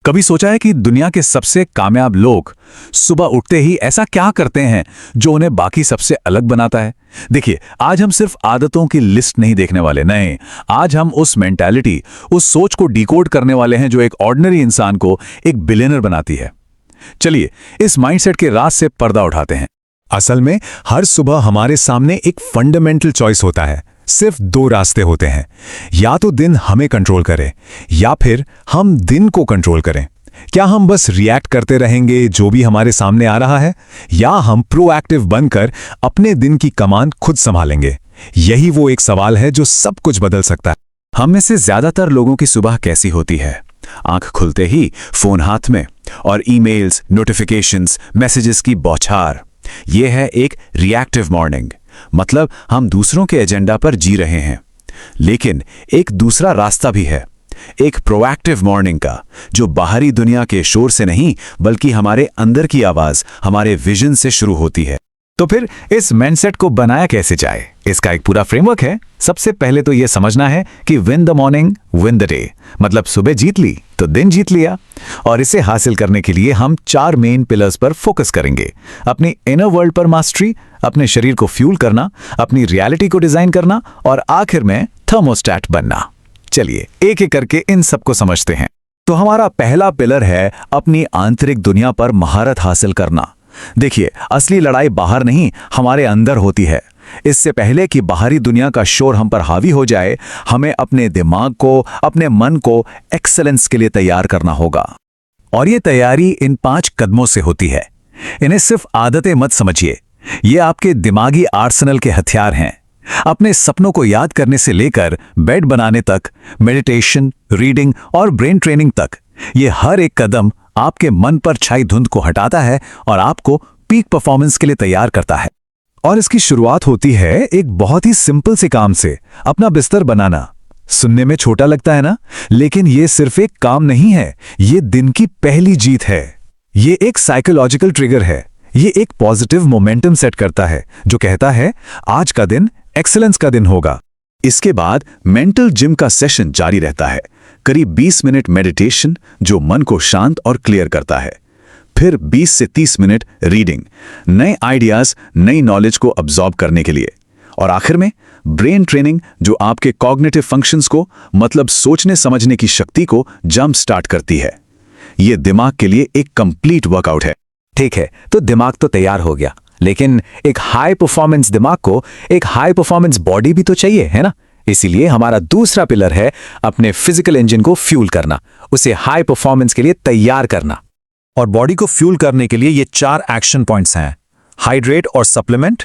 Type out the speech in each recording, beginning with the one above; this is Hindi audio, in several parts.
कभी सोचा है कि दुनिया के सबसे कामयाब लोग सुबह उठते ही ऐसा क्या करते हैं जो उन्हें बाकी सबसे अलग बनाता है? देखिए, आज हम सिर्फ आदतों की लिस्ट नहीं देखने वाले, नहीं, आज हम उस मेंटालिटी, उस सोच को डिकोड करने वाले हैं जो एक ऑर्डिनरी इंसान को एक बिलियनर बनाती है। चलिए इस माइंडसेट के राज से पर्दा उठाते हैं। असल में हर सुबह हमारे सामने एक फंडामेंटल चॉइस होता है। सिर्फ दो रास्ते होते हैं, या तो दिन हमें कंट्रोल करे या फिर हम दिन को कंट्रोल करें। क्या हम बस रिएक्ट करते रहेंगे जो भी हमारे सामने आ रहा है, या हम प्रोएक्टिव बनकर अपने दिन की कमान खुद संभालेंगे? यही वो एक सवाल है जो सब कुछ बदल सकता है। हम में से ज्यादातर लोगों की सुबह कैसी होती है? आंख खुलते ही फोन हाथ में और ईमेल्स, नोटिफिकेशंस, मैसेजेस की बौछार। यह है एक रिएक्टिव मॉर्निंग, मतलब हम दूसरों के एजेंडा पर जी रहे हैं। लेकिन एक दूसरा रास्ता भी है, एक प्रोएक्टिव मॉर्निंग का, जो बाहरी दुनिया के शोर से नहीं बल्कि हमारे अंदर की आवाज, हमारे विजन से शुरू होती है। तो फिर इस माइंडसेट को बनाया कैसे जाए? इसका एक पूरा फ्रेमवर्क है। सबसे पहले तो यह समझना है कि win the morning win the day, मतलब सुबह जीत ली तो दिन जीत लिया। और इसे हासिल करने के लिए हम 4 मेन पिलर्स पर फोकस करेंगे। अपनी इनर वर्ल्ड पर मास्टरी, अपने शरीर को फ्यूल करना, अपनी रियलिटी को डिजाइन करना और आखिर में थर्मोस्टैट बनना। चलिए एक एक करके इन सबको समझते हैं। तो हमारा पहला पिलर है अपनी आंतरिक दुनिया पर महारत हासिल करना। देखिए, असली लड़ाई बाहर नहीं, हमारे अंदर होती है। इससे पहले कि बाहरी दुनिया का शोर हम पर हावी हो जाए, हमें अपने दिमाग को, अपने मन को एक्सेलेंस के लिए तैयार करना होगा। और ये तैयारी इन 5 कदमों से होती है। इन्हें सिर्फ आदतें मत समझिए, ये आपके दिमागी आर्सेनल के हथियार हैं। अपने सपनों को याद करने से लेकर बेड बनाने तक, मेडिटेशन, रीडिंग और ब्रेन ट्रेनिंग तक, ये हर एक कदम आपके मन पर छाई धुंध को हटाता है और आपको पीक परफॉर्मेंस के लिए तैयार करता है। और इसकी शुरुआत होती है एक बहुत ही सिंपल से काम से, अपना बिस्तर बनाना। सुनने में छोटा लगता है ना, लेकिन ये सिर्फ एक काम नहीं है, ये दिन की पहली जीत है। ये एक साइकोलॉजिकल ट्रिगर है। ये एक पॉजिटिव मोमेंटम सेट करता है जो कहता है आज का दिन एक्सीलेंस का दिन होगा। इसके बाद मेंटल जिम का सेशन जारी रहता है, करीब 20 मिनट मेडिटेशन जो मन को शांत और क्लियर करता है। फिर 20 से 30 मिनट रीडिंग, नए आइडियाज, नई नॉलेज को अब्सॉर्ब करने के लिए। और आखिर में ब्रेन ट्रेनिंग जो आपके कॉग्निटिव फंक्शंस को, मतलब सोचने समझने की शक्ति को जंप स्टार्ट करती है। यह दिमाग के लिए एक कंप्लीट वर्कआउट है। ठीक है, तो दिमाग तो तैयार हो गया, लेकिन एक हाई परफॉर्मेंस दिमाग को एक हाई परफॉर्मेंस बॉडी भी तो चाहिए, है ना? इसीलिए हमारा दूसरा पिलर है अपने फिजिकल इंजन को फ्यूल करना, उसे हाई परफॉर्मेंस के लिए तैयार करना। और बॉडी को फ्यूल करने के लिए ये 4 एक्शन पॉइंट्स हैं: हाइड्रेट और सप्लीमेंट,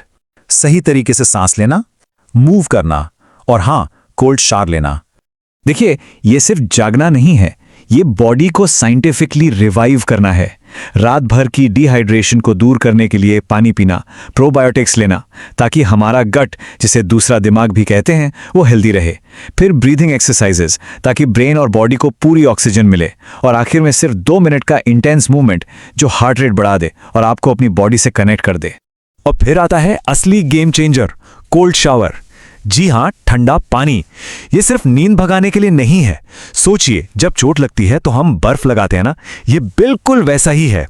सही तरीके से सांस लेना, मूव करना और हाँ, कोल्ड शावर लेना। देखिए, ये सिर्फ जागना नहीं है, ये बॉडी को साइंटिफिकली रिवाइव करना है। रात भर की डिहाइड्रेशन को दूर करने के लिए पानी पीना, प्रोबायोटिक्स लेना, ताकि हमारा गट, जिसे दूसरा दिमाग भी कहते हैं, वो हेल्दी रहे। फिर ब्रीथिंग एक्सरसाइजेस, ताकि ब्रेन और बॉडी को पूरी ऑक्सीजन मिले। और आखिर में सिर्फ 2 मिनट का इंटेंस मूवमेंट जो हार्ट रेट बढ़ा दे और आपको अपनी बॉडी से कनेक्ट कर दे। और फिर आता है असली गेम चेंजर, कोल्ड शावर। जी हाँ, ठंडा पानी। ये सिर्फ नींद भगाने के लिए नहीं है। सोचिए, जब चोट लगती है तो हम बर्फ लगाते हैं ना, ये बिल्कुल वैसा ही है।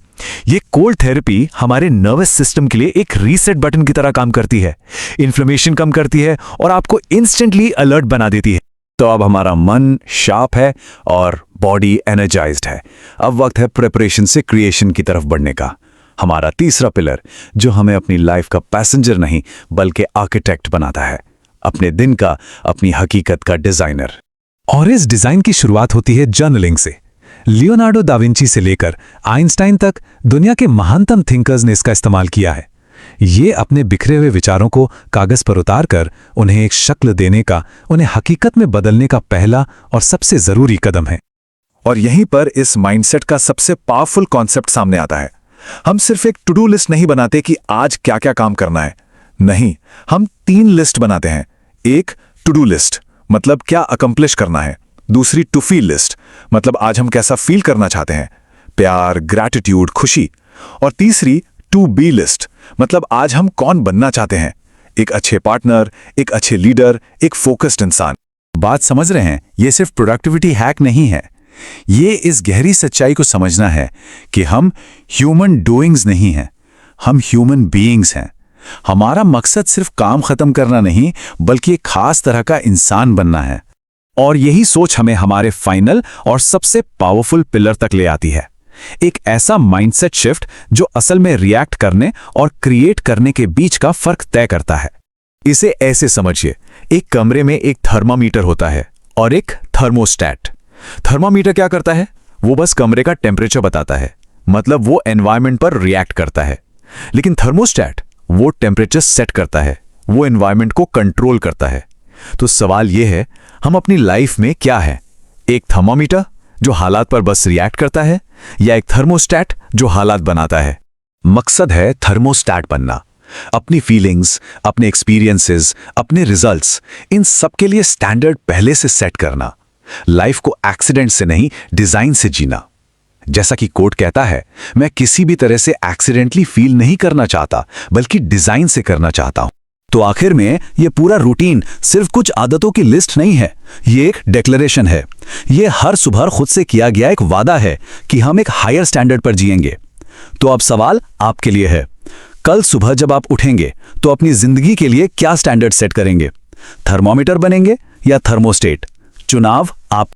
ये कोल्ड थेरेपी हमारे नर्वस सिस्टम के लिए एक रीसेट बटन की तरह काम करती है, इन्फ्लेमेशन कम करती है और आपको इंस्टेंटली अलर्ट बना देती है। तो अब हमारा मन शार्प है और बॉडी एनर्जाइज्ड है। अब वक्त है प्रिपरेशन से क्रिएशन की तरफ बढ़ने का। हमारा तीसरा पिलर, जो हमें अपनी लाइफ का पैसेंजर नहीं बल्कि आर्किटेक्ट बनाता है, अपने दिन का, अपनी हकीकत का डिजाइनर। और इस डिजाइन की शुरुआत होती है जर्नलिंग से। लियोनार्डो दा विंची से लेकर आइंस्टाइन तक दुनिया के महानतम थिंकर्स ने इसका इस्तेमाल किया है। ये अपने बिखरे हुए विचारों को कागज पर उतारकर उन्हें एक शक्ल देने का, उन्हें हकीकत में बदलने का पहला और सबसे जरूरी कदम है। और यहीं पर इस माइंडसेट का सबसे पावरफुल कॉन्सेप्ट सामने आता है। हम सिर्फ एक टू डू लिस्ट नहीं बनाते कि आज क्या क्या काम करना है, नहीं, हम 3 लिस्ट बनाते हैं। एक टू डू लिस्ट, मतलब क्या अकम्प्लिश करना है। दूसरी टू फील लिस्ट, मतलब आज हम कैसा फील करना चाहते हैं, प्यार, ग्रैटिट्यूड, खुशी। और तीसरी टू बी लिस्ट, मतलब आज हम कौन बनना चाहते हैं, एक अच्छे पार्टनर, एक अच्छे लीडर, एक फोकस्ड इंसान। बात समझ रहे हैं? ये सिर्फ प्रोडक्टिविटी हैक नहीं है, ये इस गहरी सच्चाई को समझना है कि हम ह्यूमन डूइंग्स नहीं हैं, हम ह्यूमन बीइंग्स हैं। हमारा मकसद सिर्फ काम खत्म करना नहीं, बल्कि एक खास तरह का इंसान बनना है। और यही सोच हमें हमारे फाइनल और सबसे पावरफुल पिलर तक ले आती है, एक ऐसा माइंडसेट शिफ्ट जो असल में रिएक्ट करने और क्रिएट करने के बीच का फर्क तय करता है। इसे ऐसे समझिए, एक कमरे में एक थर्मामीटर होता है और एक थर्मोस्टैट। थर्मामीटर क्या करता है? वो बस कमरे का टेम्परेचर बताता है, मतलब वो एनवायरनमेंट पर रिएक्ट करता है। लेकिन थर्मोस्टैट वो टेम्परेचर सेट करता है, वो एनवायरनमेंट को कंट्रोल करता है। तो सवाल ये है, हम अपनी लाइफ में क्या है? एक थर्मामीटर जो हालात पर बस रिएक्ट करता है, या एक थर्मोस्टैट जो हालात बनाता है? मकसद है थर्मोस्टैट बनना। अपनी फीलिंग्स, अपने एक्सपीरियंसेस, अपने रिजल्ट्स, इन सब के लिए स्टैंडर्ड पहले से सेट करना। लाइफ को एक्सीडेंट से नहीं, डिजाइन से जीना। जैसा कि कोट कहता है, मैं किसी भी तरह से एक्सीडेंटली फील नहीं करना चाहता, बल्कि डिजाइन से करना चाहता हूं। तो आखिर में ये पूरा रूटीन सिर्फ कुछ आदतों की लिस्ट नहीं है, ये एक डिक्लेरेशन है। ये हर सुबह खुद से किया गया एक वादा है कि हम एक हायर स्टैंडर्ड पर जिएंगे। तो अब सवाल आपके लिए है, कल सुबह जब आप उठेंगे तो अपनी जिंदगी के लिए क्या स्टैंडर्ड सेट करेंगे? थर्मोमीटर बनेंगे या थर्मोस्टेट? चुनाव आप